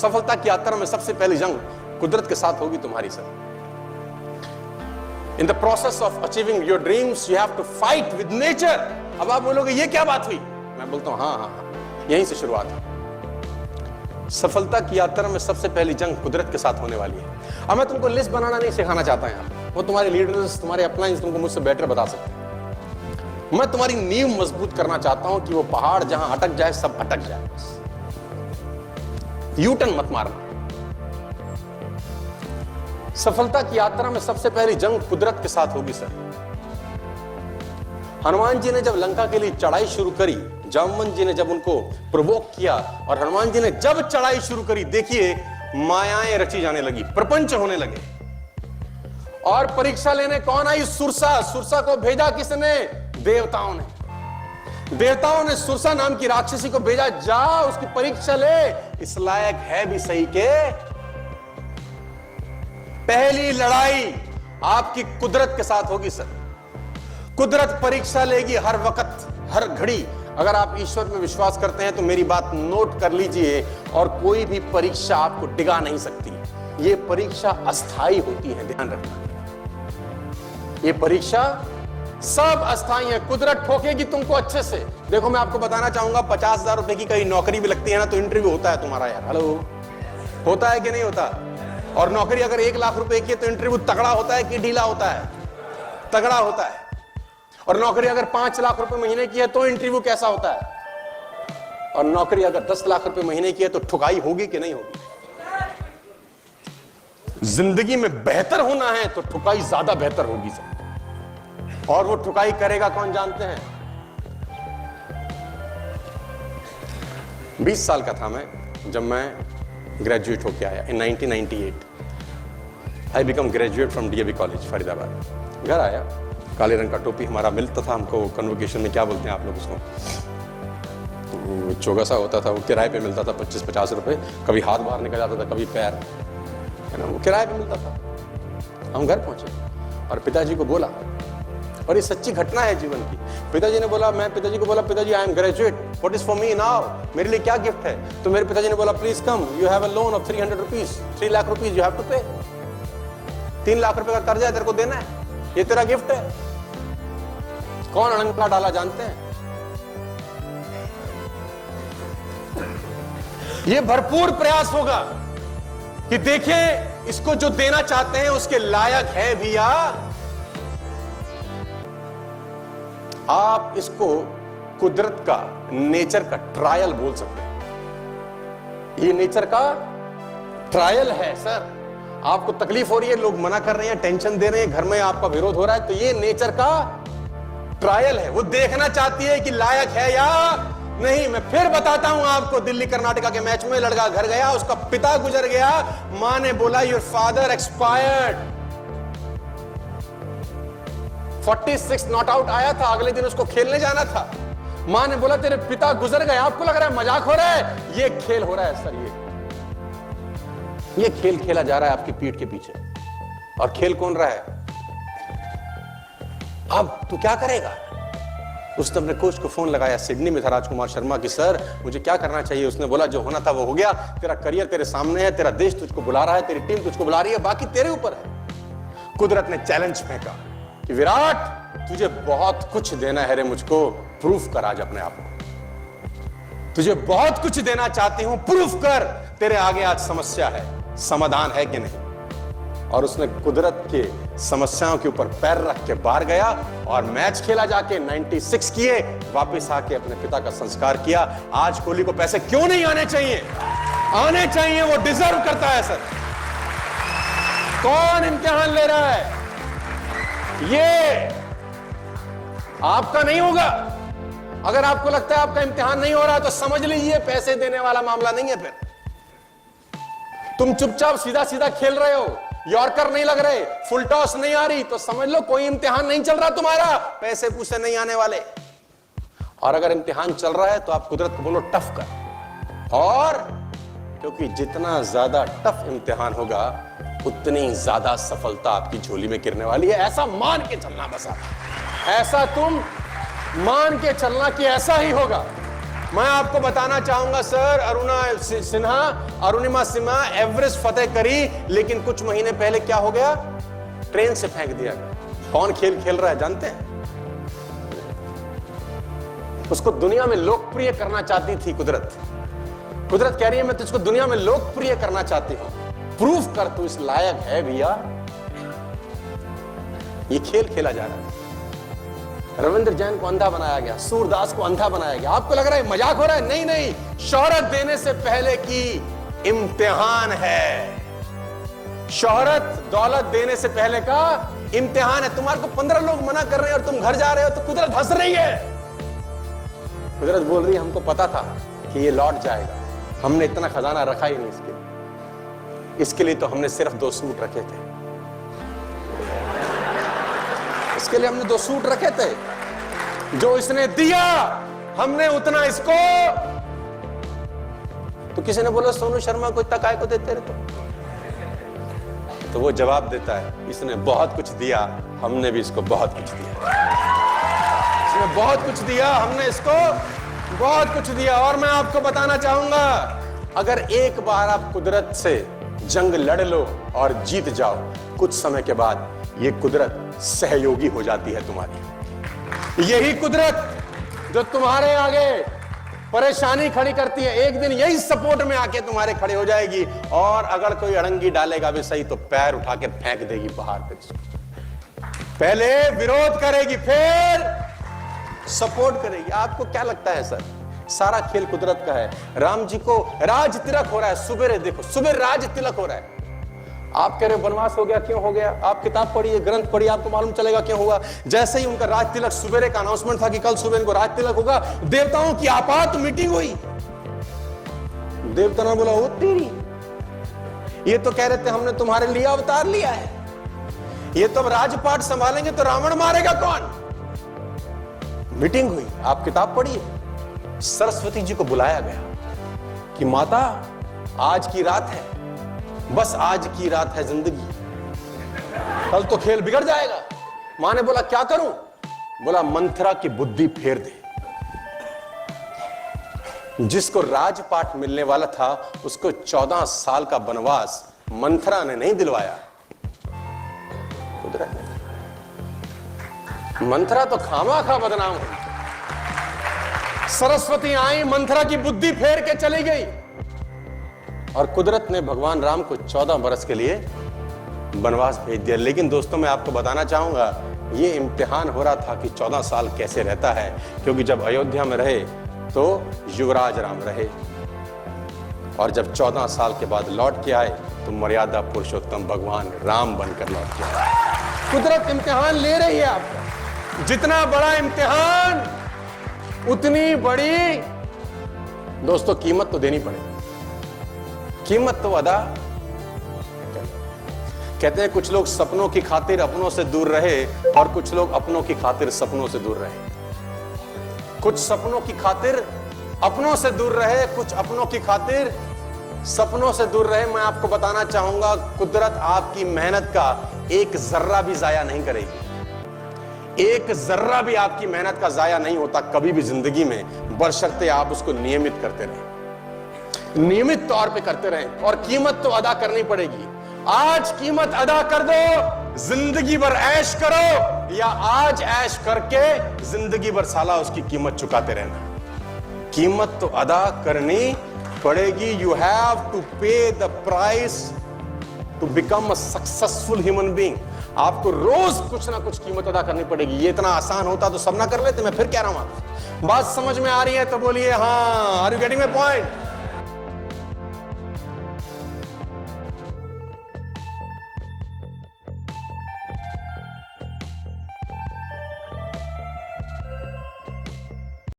सफलता की यात्रा में सबसे पहली जंग कुदरत के साथ होगी तुम्हारी sir. In the process of achieving your dreams you have to fight with nature. अब आप बोलोगे ये क्या बात हुई, मैं बोलता हूं हाँ, यहीं से शुरुआत है। सफलता की यात्रा में सबसे पहली जंग कुदरत के साथ होने वाली है। अब मैं तुमको लिस्ट बनाना नहीं सिखाना चाहता यहाँ, वो तुम्हारे लीडर्स, तुम्हारे अपलाइंस तुमको मुझसे बेटर बता सकते हैं। मैं तुम्हारी नींव मजबूत करना चाहता हूं कि वो पहाड़ जहां अटक जाए सब अटक जाए, यूटर्न मत मारना। सफलता की यात्रा में सबसे पहली जंग कुदरत के साथ होगी सर। हनुमान जी ने जब लंका के लिए चढ़ाई शुरू करी, जामवंत जी ने जब उनको प्रोवोक किया और हनुमान जी ने जब चढ़ाई शुरू करी, देखिए मायाएं रची जाने लगी, प्रपंच होने लगे। और परीक्षा लेने कौन आई? सुरसा। सुरसा को भेजा किसने? देवताओं ने। देवताओं ने सुरसा नाम की राक्षसी को भेजा, जा उसकी परीक्षा ले, इस लायक है भी सही के। पहली लड़ाई आपकी कुदरत के साथ होगी सर। कुदरत परीक्षा लेगी हर वक्त, हर घड़ी। अगर आप ईश्वर में विश्वास करते हैं तो मेरी बात नोट कर लीजिए, और कोई भी परीक्षा आपको डिगा नहीं सकती। ये परीक्षा अस्थाई होती है, ध्यान रखना। ये परीक्षा सब अस्थाई है। कुदरत ठोकेगी तुमको अच्छे से। देखो मैं आपको बताना चाहूंगा, 50,000 रुपए की कहीं नौकरी भी लगती है ना तो इंटरव्यू होता है तुम्हारा यार। हेलो, होता है कि नहीं होता? और नौकरी अगर 1 लाख रुपए की है तो इंटरव्यू तगड़ा होता है कि ढीला होता है? तगड़ा होता है। और नौकरी अगर 5 लाख रुपए महीने की है तो इंटरव्यू कैसा होता है? और नौकरी अगर 10 लाख रुपए महीने की है तो ठुकाई होगी कि नहीं होगी? जिंदगी में बेहतर होना है तो ठुकाई ज्यादा बेहतर होगी सर। और वो ठुकाई करेगा कौन जानते हैं? 20 साल का था मैं जब मैं ग्रेजुएट होके आया इन 1998। I become graduate from DAV college Faridabad. घर आया, काले रंग का टोपी हमारा मिलता था हमको, कन्वोकेशन में क्या बोलते हैं आप लोग उसको, चोगा सा होता था, वो किराए पे मिलता था 25-50 रुपए। कभी हाथ बाहर निकल जाता था, कभी पैर, है ना, वो किराए पे मिलता था। हम घर पहुंचे और पिताजी को बोला, और ये सच्ची घटना है जीवन की। पिताजी ने बोला, मैं पिताजी को बोला, पिताजी I am graduate, what is for me now? मेरे लिए क्या गिफ्ट है? तो मेरे पिताजी ने बोला, please come, you have a loan of 300 rupees, 3 lakh rupees you have to pay. 3 lakh रुपए का कर्जा है, तेरे को देना है, ये तेरा गिफ्ट है। कौन अड़ंगा डाला जानते हैं? ये भरपूर प्रयास होगा कि देखें इसको जो देना चाहते हैं उसके लायक है भी या। आप इसको कुदरत का, नेचर का ट्रायल बोल सकते हैं। ये नेचर का ट्रायल है सर। आपको तकलीफ हो रही है, लोग मना कर रहे हैं, टेंशन दे रहे हैं, घर में आपका विरोध हो रहा है, तो ये नेचर का ट्रायल है। वो देखना चाहती है कि लायक है या नहीं। मैं फिर बताता हूं आपको, दिल्ली कर्नाटका के मैच में लड़का घर गया, उसका पिता गुजर गया, मां ने बोला your father expired. 46 not out आया था, अगले दिन उसको खेलने जाना था। मां ने बोला तेरे पिता गुजर गए। आपको लग रहा है मजाक हो रहा है? ये खेल हो रहा है सर। ये खेल खेला जा रहा है आपकी पीठ के पीछे। और खेल कौन रहा है? अब तू क्या करेगा? उसने अपने कोच को फोन लगाया, सिडनी में था राजकुमार शर्मा की, सर मुझे क्या करना चाहिए? उसने बोला जो होना था वो हो गया, तेरा करियर तेरे सामने है, तेरा देश तुझको बुला रहा है, तेरी टीम तुझको बुला रही है, बाकी तेरे ऊपर है। कुदरत ने चैलेंज फेंका कि विराट तुझे बहुत कुछ देना है रे, मुझको प्रूफ कर आज अपने आप को। तुझे बहुत कुछ देना चाहती हूं, प्रूफ कर। तेरे आगे आज समस्या है, समाधान है कि नहीं? और उसने कुदरत के समस्याओं के ऊपर पैर रख के बाहर गया और मैच खेला जाके 96 किए, वापस आके अपने पिता का संस्कार किया। आज कोहली को पैसे क्यों नहीं आने चाहिए? आने चाहिए, वो डिजर्व करता है सर। कौन इम्तिहान ले रहा है? ये आपका नहीं होगा। अगर आपको लगता है आपका इम्तिहान नहीं हो रहा तो समझ लीजिए पैसे देने वाला मामला नहीं है। फिर तुम चुपचाप सीधा सीधा खेल रहे हो, यॉर्कर नहीं लग रहे, फुल टॉस नहीं आ रही, तो समझ लो कोई इम्तिहान नहीं चल रहा तुम्हारा, पैसे पूछे नहीं आने वाले। और अगर इम्तिहान चल रहा है तो आप कुदरत को बोलो टफ कर। और क्योंकि जितना ज्यादा टफ इम्तिहान होगा उतनी ज्यादा सफलता आपकी झोली में गिरने वाली है। ऐसा मान के चलना, बस ऐसा तुम मान के चलना कि ऐसा ही होगा। मैं आपको बताना चाहूंगा सर, अरुणिमा सिन्हा एवरेस्ट फतेह करी, लेकिन कुछ महीने पहले क्या हो गया? ट्रेन से फेंक दिया गया। कौन खेल खेल रहा है जानते हैं? उसको दुनिया में लोकप्रिय करना चाहती थी कुदरत। कुदरत कह रही है मैं तुझको दुनिया में लोकप्रिय करना चाहती हूं, प्रूफ कर तू इस लायक है भैया। ये खेल खेला जा रहा है। रविंद्र जैन को अंधा बनाया गया, सूरदास को अंधा बनाया गया। आपको लग रहा है मजाक हो रहा है? नहीं नहीं, शोहरत देने से पहले की इम्तिहान है। शोहरत दौलत देने से पहले का इम्तिहान है। तुम्हारे को 15 लोग मना कर रहे हैं और तुम घर जा रहे हो तो कुदरत हंस रही है। कुदरत बोल रही है हमको पता था कि ये लौट जाएगा, हमने इतना खजाना रखा ही नहीं इसके लिए तो हमने सिर्फ 2 सूट रखे थे। इसके लिए हमने 2 सूट रखे थे। जो इसने दिया हमने उतना इसको। तो किसी ने बोला सोनू शर्मा को इतना काय को देते रहे? तो वो जवाब देता है इसने बहुत कुछ दिया, हमने भी इसको बहुत कुछ दिया। इसने बहुत कुछ दिया, हमने इसको बहुत कुछ दिया। और मैं आपको बताना चाहूंगा, अगर एक बार आप कुदरत से जंग लड़ लो और जीत जाओ, कुछ समय के बाद ये कुदरत सहयोगी हो जाती है तुम्हारी। यही कुदरत जो तुम्हारे आगे परेशानी खड़ी करती है, एक दिन यही सपोर्ट में आके तुम्हारे खड़े हो जाएगी। और अगर कोई अड़ंगी डालेगा भी सही तो पैर उठा के फेंक देगी पहाड़ पे। पहले विरोध करेगी, फिर सपोर्ट करेगी। आपको क्या लगता है सर? सारा खेल कुदरत का है। राम जी को राज तिलक हो रहा है, सुबेरे देखो, सुबह राज तिलक हो रहा है। आप कह रहे हो वनवास हो गया, क्यों हो गया? आप किताब पढ़िए, ग्रंथ पढ़िए, आपको मालूम चलेगा क्यों हुआ। जैसे ही उनका राज तिलक, सुबेरे का अनाउंसमेंट था कि कल सुबह इनको राज तिलक होगा, देवताओं की आपात मीटिंग हुई। देवता ने बोला ओ तेरी, ये तो कह रहे थे हमने तुम्हारे लिए अवतार लिया है, ये तो अब राजपाट संभालेंगे तो रावण मारेगा कौन? मीटिंग हुई, आप किताब पढ़िए। सरस्वती जी को बुलाया गया कि माता आज की रात है, बस आज की रात है जिंदगी, कल तो खेल बिगड़ जाएगा। मां ने बोला क्या करूं? बोला मंथरा की बुद्धि फेर दे। जिसको राजपाट मिलने वाला था उसको 14 साल का वनवास मंथरा ने नहीं दिलवाया, कुदरत ने। मंथरा तो खामाखा बदनाम हुई। सरस्वती आई, मंथरा की बुद्धि फेर के चली गई और कुदरत ने भगवान राम को 14 बरस के लिए वनवास भेज दिया। लेकिन दोस्तों मैं आपको बताना चाहूंगा, यह इम्तिहान हो रहा था कि 14 साल कैसे रहता है, क्योंकि जब अयोध्या में रहे तो युवराज राम रहे और जब 14 साल के बाद लौट के आए तो मर्यादा पुरुषोत्तम भगवान राम बनकर लौट के आए। कुदरत इम्तिहान ले रही है आपका। जितना बड़ा इम्तिहान उतनी बड़ी दोस्तों कीमत तो देनी पड़ेगी। कीमत तो अदा। कहते हैं कुछ लोग सपनों की खातिर अपनों से दूर रहे और कुछ लोग अपनों की खातिर सपनों से दूर रहे। कुछ सपनों की खातिर अपनों से दूर रहे, कुछ अपनों की खातिर सपनों से दूर रहे। मैं आपको बताना चाहूंगा, कुदरत आपकी मेहनत का एक जर्रा भी जाया नहीं करेगी। एक जर्रा भी आपकी मेहनत का जाया नहीं होता कभी भी जिंदगी में, बशर्ते आप उसको नियमित करते रहें, नियमित तौर पे करते रहें। और कीमत तो अदा करनी पड़ेगी। आज कीमत अदा कर दो, जिंदगी भर ऐश करो, या आज ऐश करके जिंदगी भर साला उसकी कीमत चुकाते रहना। कीमत तो अदा करनी पड़ेगी। You have to pay the price to become a successful human being. आपको रोज कुछ ना कुछ कीमत अदा करनी पड़ेगी। ये इतना आसान होता तो सब ना कर लेते। मैं फिर कह रहा हूं, आप बात समझ में आ रही है तो बोलिए हाँ। Are you getting my point?